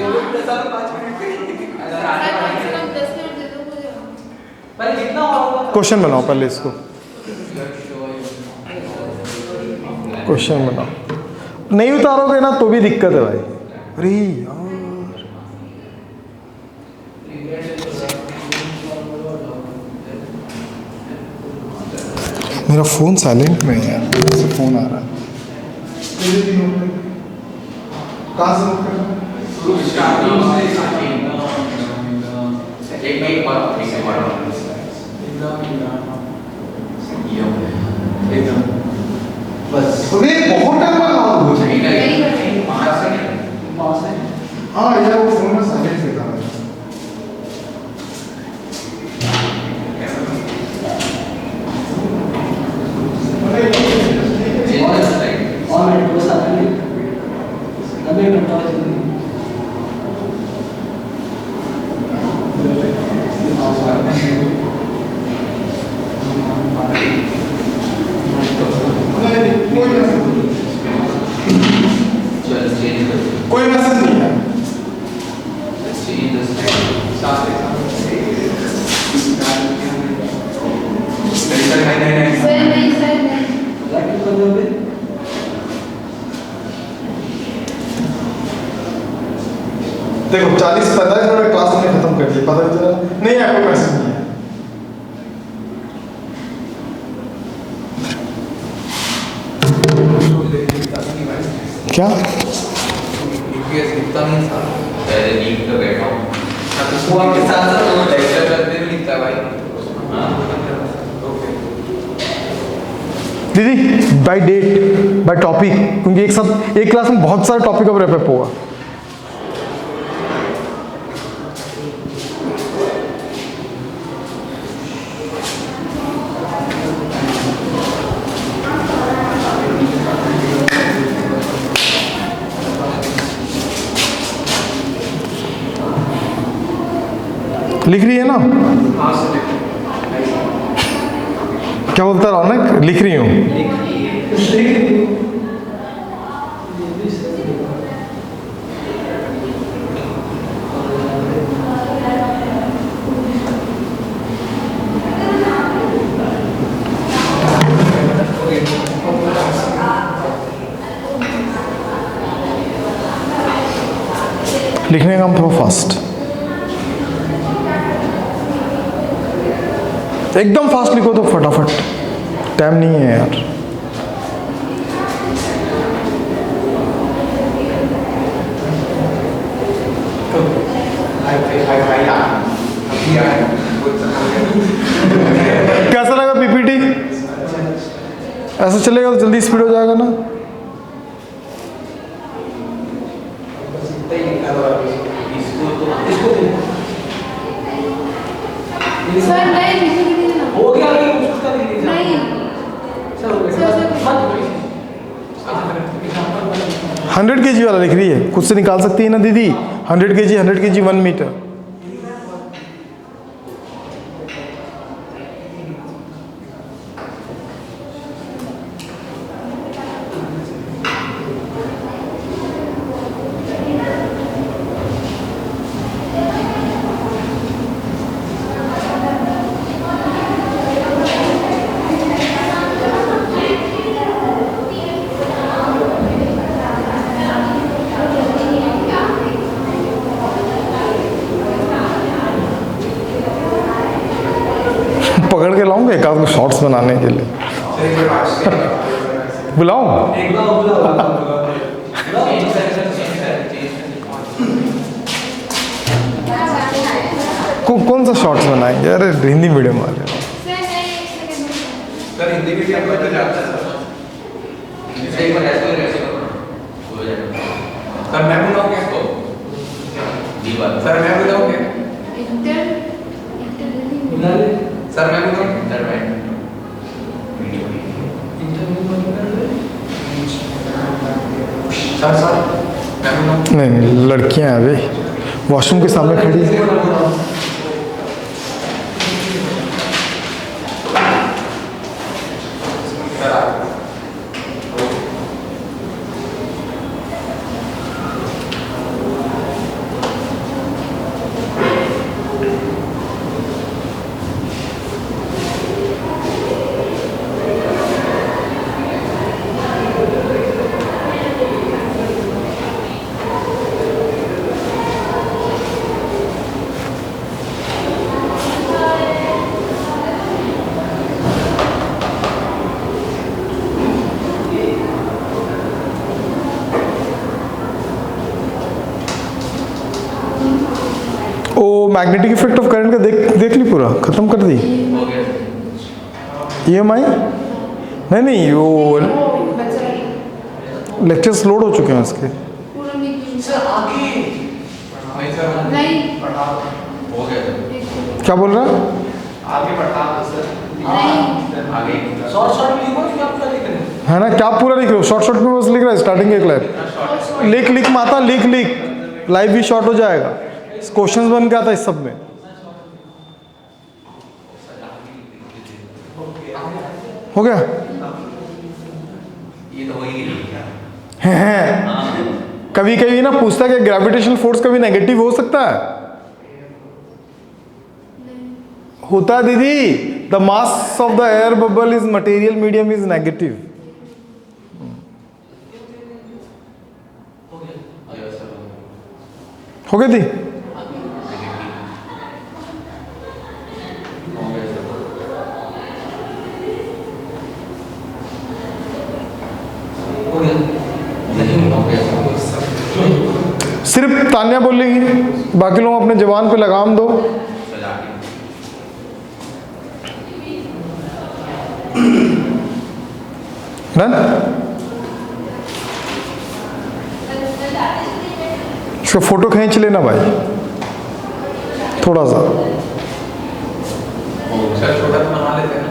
क्वेश्चन बनाओ पहले, इसको क्वेश्चन बनाओ। नहीं उतारोगे ना तो भी दिक्कत है भाई। अरे यार, मेरा फोन साइलेंट में है यार, फोन आ रहा है। कहाँ से नोट करना? बस अरे बहुत टाइम लगा। हाँ यार, वो फोन में साइलेंट में था। कोई मैसेज नहीं है। देखो 40-45 मिनट क्लास में खत्म कर दिया, पता चला नहीं है, कोई मैसेज नहीं है। क्या लिखता नहीं था पहले, नीट तो बैठा हूँ तो आपके साथ साथ वो लेक्चर करते भी लिखता भाई। दीदी बाय डेट, बाय टॉपिक, क्योंकि एक साथ एक क्लास में बहुत सारे टॉपिक अब रैप अप होगा। लिख रही है ना? क्या बोलता रौनक? लिख रही हूँ। लिखने का काम थोड़ा फास्ट, एकदम फास्ट लिखो तो फटाफट, टाइम नहीं है यार। कैसा लगा पीपीटी? ऐसा चलेगा तो जल्दी स्पीड हो जाएगा ना? सर नहीं हो गया नहीं नहीं 100 kg वाला लिख रही है, खुद से निकाल सकती है ना दीदी? 100 kg 1 मीटर। पकड़ के लाऊंगा एक आध शॉर्ट्स बनाने के लिए। बुलाऊं? एक बार बुलाओ। कौन सा शॉर्ट्स बनाएंगे? अरे हिंदी मीडियम वाले। सर हिंदी भी आपको तो जाता है सर। एक बार ऐसे हो जाएगा। सर मैं बुलाऊं क्या इसको? जी बात। सर मैं बुलाऊं क्या? बुला ले। सर मैं बुलाऊं? सर मैं सर सर मैं बुलाऊं? नहीं लड़कियां हैं अभी वॉशरूम के सामने खड़ी है। मैग्नेटिक इफेक्ट ऑफ करंट का देख ली पूरा खत्म कर दी। हो गया। EMI नहीं वो लेक्चर्स लोड हो चुके हैं उसके। सर आगे। नहीं सर नहीं हो गया सर। क्या बोल रहा है? आगे बढ़ा दो सर। नहीं आगे शॉर्ट लिखो क्या पूरा लिख रहे हैं? है ना क्या पूरा लिख रहे हो? शॉर्ट में बस लिख रहा है स्टार्टिंग एक लाइन। लिख माता लिख लाइव भी शॉर्ट हो जाएगा। क्वेश्चंस बन के आता है इस सब में। हो गया? ये तो हो ही गया। हैं कभी कभी ना पूछता है कि ग्रेविटेशनल फोर्स कभी नेगेटिव हो सकता है? होता है दीदी। The mass of the air bubble is material medium is negative. हो गया दी? सिर्फ तान्या बोलेगी, बाकी लोग अपने जवान पे लगाम दो। डन? इसका फोटो खींच लेना भाई थोड़ा सा। सर छोटा बना लेते हैं।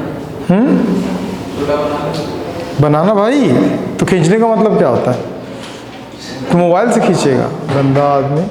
छोटा बना लेते। बनाना भाई तो खींचने का मतलब क्या होता है? तो मोबाइल से खींचेगा गंदा आदमी।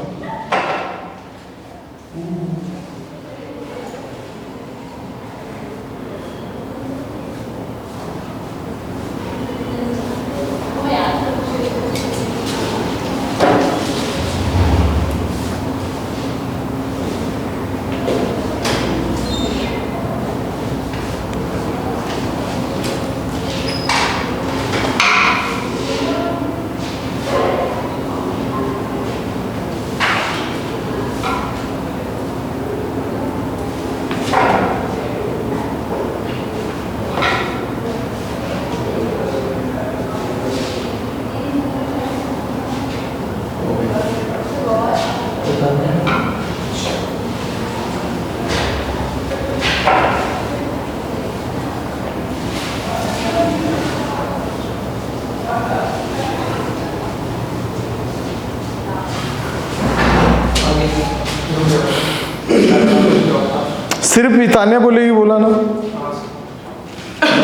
सिर्फ तान्या बोलेगी, बोला ना।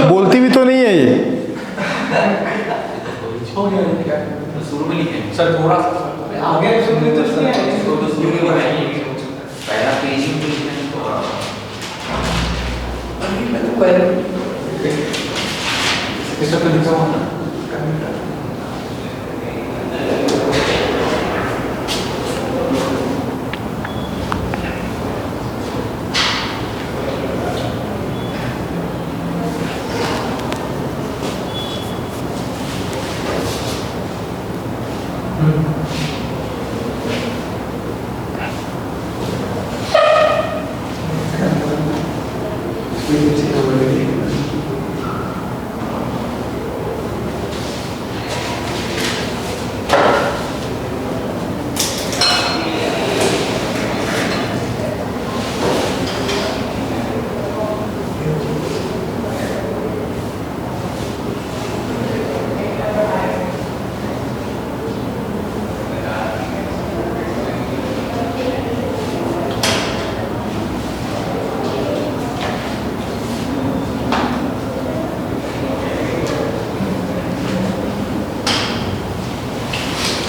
बोलती भी तो नहीं है ये। शुरू में लिखे सर थोड़ा आगे सुन ले तो इसमें तो शुरू में बनाएंगे। पहला पेज ही तो लिखना है तो अभी मैं तो पहले इसको तो लिखा हुआ ना।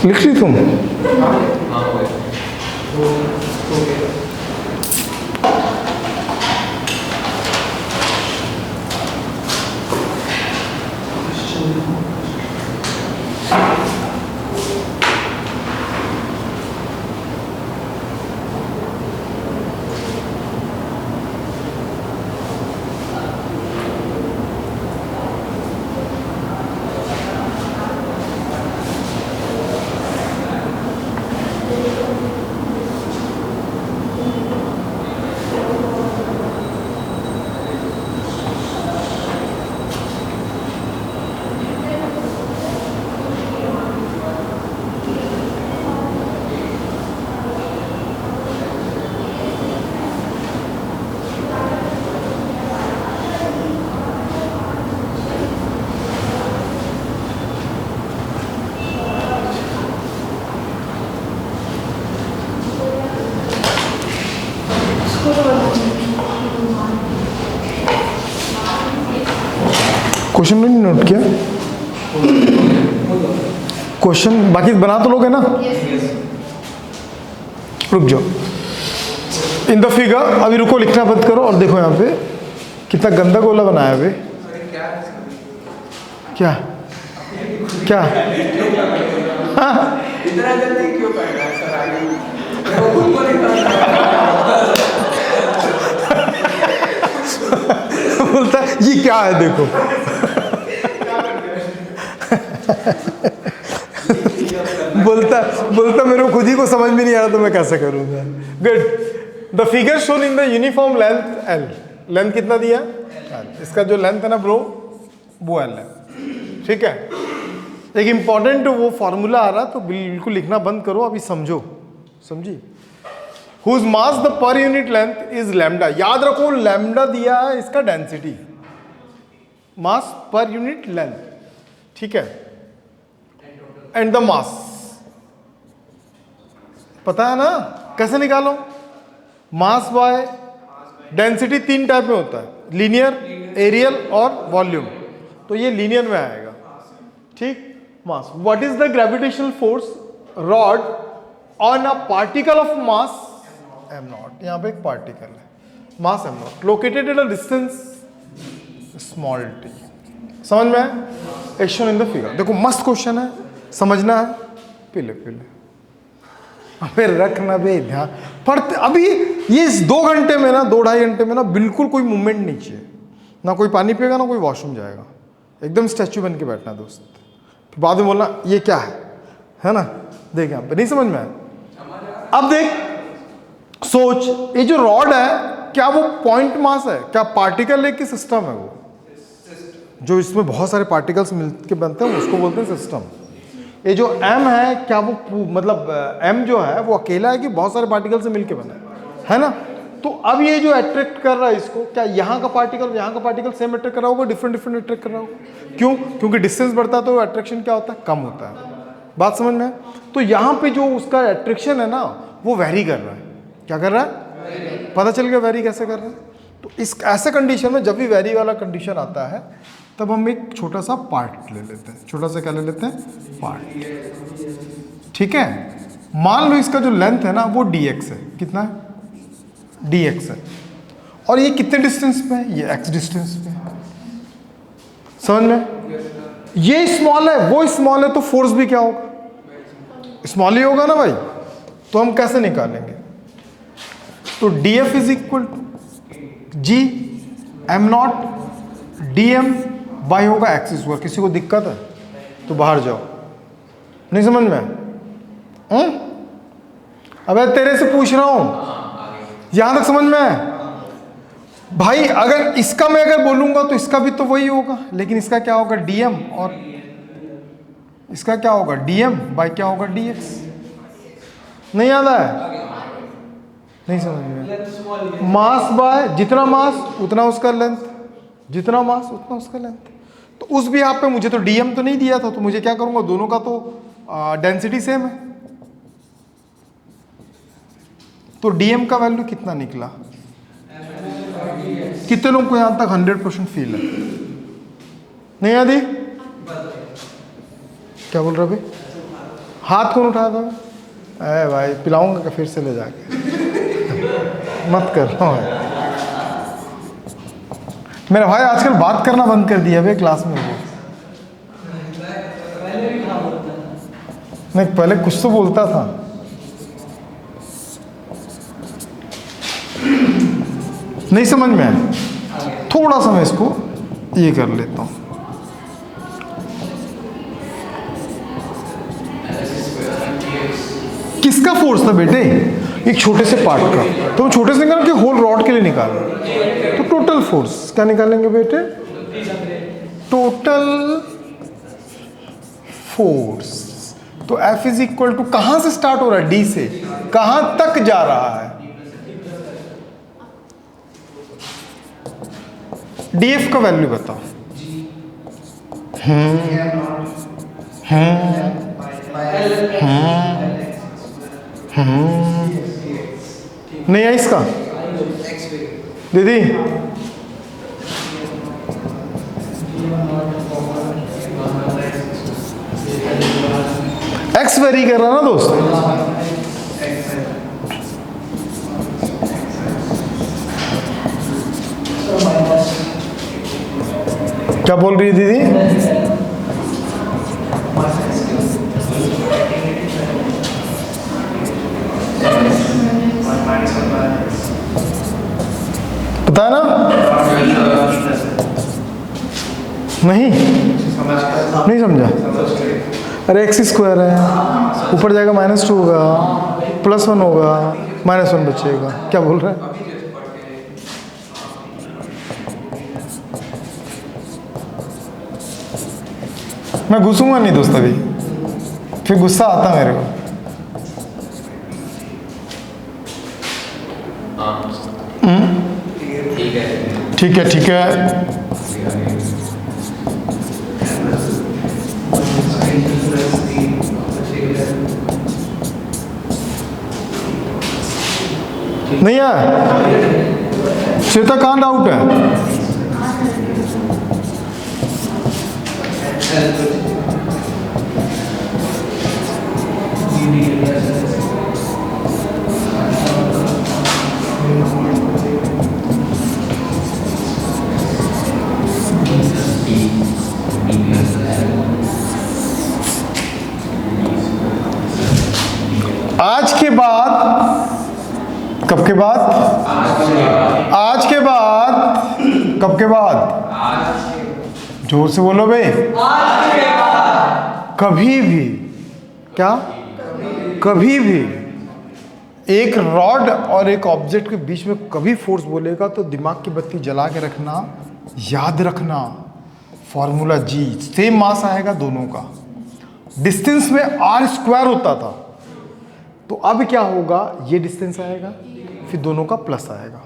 लिख ली तुम? हाँ हो गया। क्वेश्चन नहीं नोट किया? क्वेश्चन बाकी बना तो लोगे ना? रुक जाओ। इन द फिगर, अभी रुको, लिखना बंद करो और देखो यहाँ पे कितना गंदा गोला बनाया है। क्या क्या? हाँ? इतना जल्दी क्यों कर रहा है सर? आगे वो खुद को नहीं पता। बोलता है ये क्या है देखो। बोलता मेरे को खुद ही को समझ में नहीं आ रहा तो मैं कैसे करूँगा। Good. The figure shown in the uniform length L. Length कितना दिया? L। इसका जो लेंथ है ना ब्रो, वो एल है। ठीक है। एक इंपॉर्टेंट वो फॉर्मूला आ रहा तो बिल्कुल लिखना बंद करो, अभी समझो, समझी। Whose mass the per unit length is lambda. याद रखो लैम्डा दिया है इसका डेंसिटी, मास पर यूनिट लेंथ। ठीक है। एंड द मास पता है ना कैसे निकालो? मास बाय डेंसिटी 3 टाइप में होता है, लीनियर, एरियल और वॉल्यूम। तो ये लीनियर में आएगा। ठीक। Mass, what is the gravitational force rod on a particle of mass m nought. यहां पे एक पार्टिकल है, mass m nought, located at a distance small t। समझ में है? As shown in the figure. देखो मस्त क्वेश्चन है, समझना है। पीले पीले अबे रखना बे ध्यान पढ़ते। अभी ये इस 2 घंटे में ना, 2-2.5 घंटे में ना बिल्कुल कोई मूवमेंट नहीं चाहिए, ना कोई पानी पिएगा ना कोई वॉशरूम जाएगा, एकदम स्टैचू बन के बैठना दोस्त। फिर बाद में बोलना ये क्या है ना? देख यहाँ पे नहीं समझ में आया। अब देख सोच, ये जो रॉड है क्या वो पॉइंट मास है, क्या पार्टिकल है कि सिस्टम है? वो जो इसमें बहुत सारे पार्टिकल्स मिलके बनते हैं उसको बोलते हैं सिस्टम। ये जो m है क्या वो मतलब m जो है वो अकेला है कि बहुत सारे पार्टिकल से मिलके बना है ना? तो अब ये जो अट्रैक्ट कर रहा है इसको, क्या यहाँ का पार्टिकल सेम अट्रैक्ट कर रहा होगा, डिफरेंट अट्रैक्ट कर रहा होगा? क्यों? क्योंकि डिस्टेंस बढ़ता है तो अट्रैक्शन क्या होता है? कम होता है। बात समझ में है? तो यहाँ पे जो उसका अट्रैक्शन है ना वो वेरी कर रहा है। क्या कर रहा है? पता चल गया वेरी कैसे कर रहा है? तो इस ऐसे कंडीशन में जब भी वेरी वाला कंडीशन आता है तब हम एक छोटा सा पार्ट ले लेते हैं। छोटा सा क्या ले लेते हैं? पार्ट। ठीक है। मान लो इसका जो लेंथ है ना वो dx है। कितना है? dx है। और ये कितने डिस्टेंस पे है? ये x डिस्टेंस पे है। समझ में? ये स्मॉल है, वो स्मॉल है, तो फोर्स भी क्या होगा? स्मॉल ही होगा ना भाई। तो हम कैसे निकालेंगे? तो df is equal to g m naught dm by होगा एक्स स्क्वायर। किसी को दिक्कत है तो बाहर जाओ। नहीं समझ में? अबे तेरे से पूछ रहा हूं, यहां तक समझ में है? भाई अगर इसका मैं अगर बोलूंगा तो इसका भी तो वही होगा, लेकिन इसका क्या होगा? dm, और इसका क्या होगा? dm बाई क्या होगा? dx। नहीं याद है? नहीं समझ में? मास बाय जितना मास उतना उसका लेंथ, जितना मास उतना उसका लेंथ। तो उस भी यहाँ पे मुझे तो dm तो नहीं दिया था, तो मुझे क्या करूंगा? दोनों का तो डेंसिटी सेम है, तो dm का वैल्यू कितना निकला? कितने लोगों को यहां तक 100% फील है? नहीं आदि? क्या बोल रहा भाई? हाथ कौन उठाया था? अरे भाई पिलाऊंगा कि फिर से ले जाके मत कर रहा हूँ। मेरा भाई आजकल बात करना बंद कर दिया भाई क्लास में। वो नहीं, पहले कुछ तो बोलता था। नहीं समझ में आया, थोड़ा सा मैं इसको ये कर लेता हूँ। किसका फोर्स था बेटे? एक छोटे से पार्ट का। तो हम छोटे से निकाल के होल रॉड के लिए निकाल रहे हैं। तो टोटल फोर्स क्या निकालेंगे बेटे? Total force. तो F इज इक्वल टू कहां से स्टार्ट हो रहा है? D से कहां तक जा रहा है? DF का वैल्यू बताओ। नहीं है इसका दीदी? एक्स वेरी कर रहा ना दोस्त। क्या बोल रही है दीदी? पता है ना? नहीं समझा? अरे एक्स स्क्वायर है, ऊपर जाएगा -2 होगा, +1 होगा, -1 बचेगा। क्या बोल रहा है? मैं घुसूंगा नहीं दोस्त अभी, फिर गुस्सा आता मेरे को। ठीक है ठीक है। नहीं है श्वेता, कहाँ डाउट है? आज के बाद, कब के बाद? आज के बाद, कब के बाद? जोर से बोलो भाई। कभी भी, क्या? कभी भी एक रॉड और एक ऑब्जेक्ट के बीच में कभी फोर्स बोलेगा तो दिमाग की बत्ती जला के रखना, याद रखना। फॉर्मूला G, सेम मास आएगा दोनों का। डिस्टेंस में r² होता था, तो अब क्या होगा? ये डिस्टेंस आएगा, फिर दोनों का प्लस आएगा,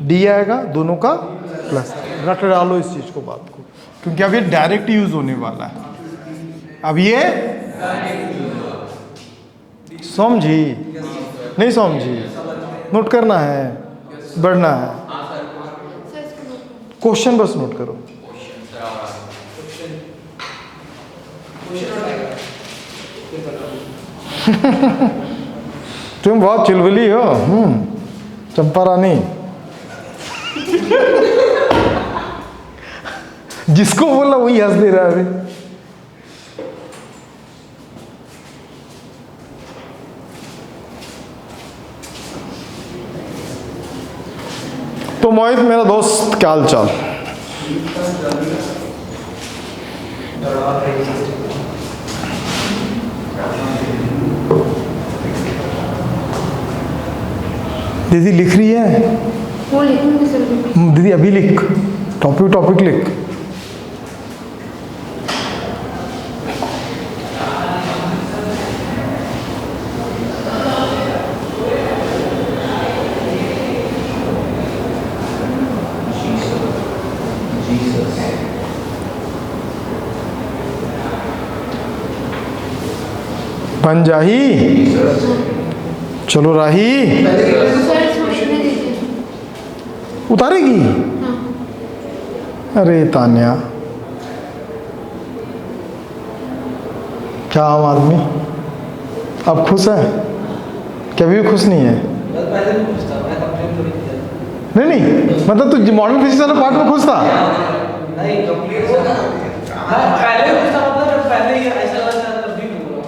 D आएगा, दोनों का प्लस। रट डालो इस चीज को, बात को, क्योंकि अब ये डायरेक्ट यूज होने वाला है। अब ये समझी नहीं समझी? नोट करना है, बढ़ना है। क्वेश्चन बस नोट करो। तुम बहुत चिलबली हो। चंपा रानी। जिसको बोला वही हंस दे रहा है। तो मोहित मेरा दोस्त, क्या हाल चाल? दीदी लिख रही है? वो लिखूंगी सर। दीदी अभी लिख, टॉपिक लिख। बन जाही, चलो राही। सर इसमें लिखने दीजिए। उतारेगी? अरे तान्या, क्या आम आदमी? अब खुश है? कभी भी खुश नहीं है? पहले भी खुश था, मैं कंप्लेन थोड़ी किया। नहीं मतलब तू मॉडर्न फिजिक्स वाले पार्ट में खुश था? नहीं कंप्लेन वो पहले भी खुश था, मतलब पहले ही ऐसा लगा था तब भी नहीं बोला।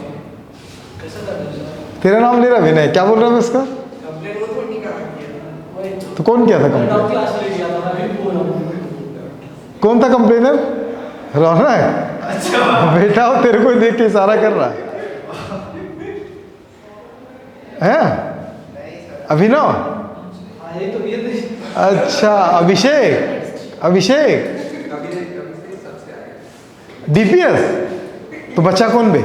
कैसा कर दूसरा? तेरा नाम ले रहा विनय, क्या बोल रहा है इसका? कंप्लेन वो थोड़ी किया। तो कौन किया था कंप्लेन? डॉक्टर क्लास में किया था, मैं भी बोल रहा हूँ। कौन था कंप्लेनर? रोना है? अच्छा बेटा वो तेरे को ही देख के इशारा कर रहा है। हैं? अभिनव? हाँ ये तो ये तो अच्छा अभिषेक, अभिषेक डीपीएस। तो बच्चा कौन बे?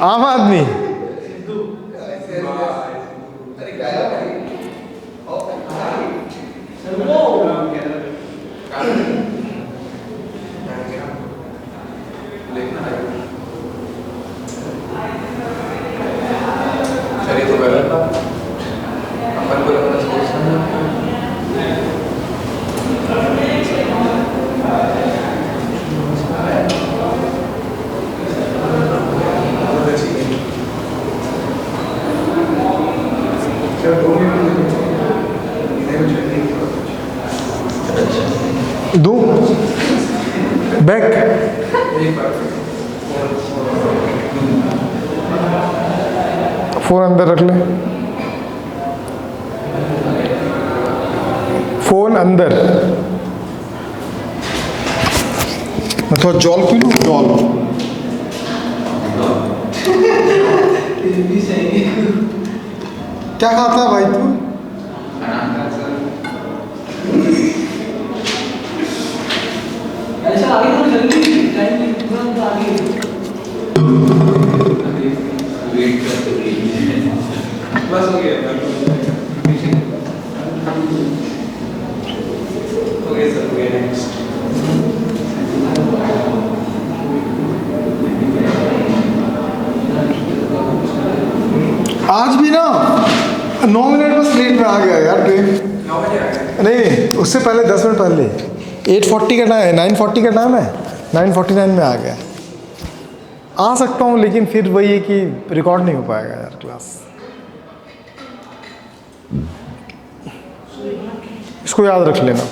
आम आदमी। चलिए तो गलत बात, अपन को लगना सोचना दो बैक। फोन अंदर रख ले, फोन अंदर। मैं थोड़ा जॉल पी लूँ, जॉल। ये भी सही है। क्या खाता है भाई तू? ऐसा आगे तो जल्दी टाइम नहीं, तुरंत आगे। वेट करते हुए बस हो गया सर, हो गया नेक्स्ट। आज भी ना 9 मिनट बस लेट में आ गया यार ट्रेन। 9 बजे आ गए। नहीं उससे पहले 10 मिनट पहले 8:40 का टाइम है, 9:40 का टाइम है, 9:49 में आ गया। आ सकता हूँ लेकिन फिर वही है कि रिकॉर्ड नहीं हो पाएगा यार क्लास। इसको याद रख लेना।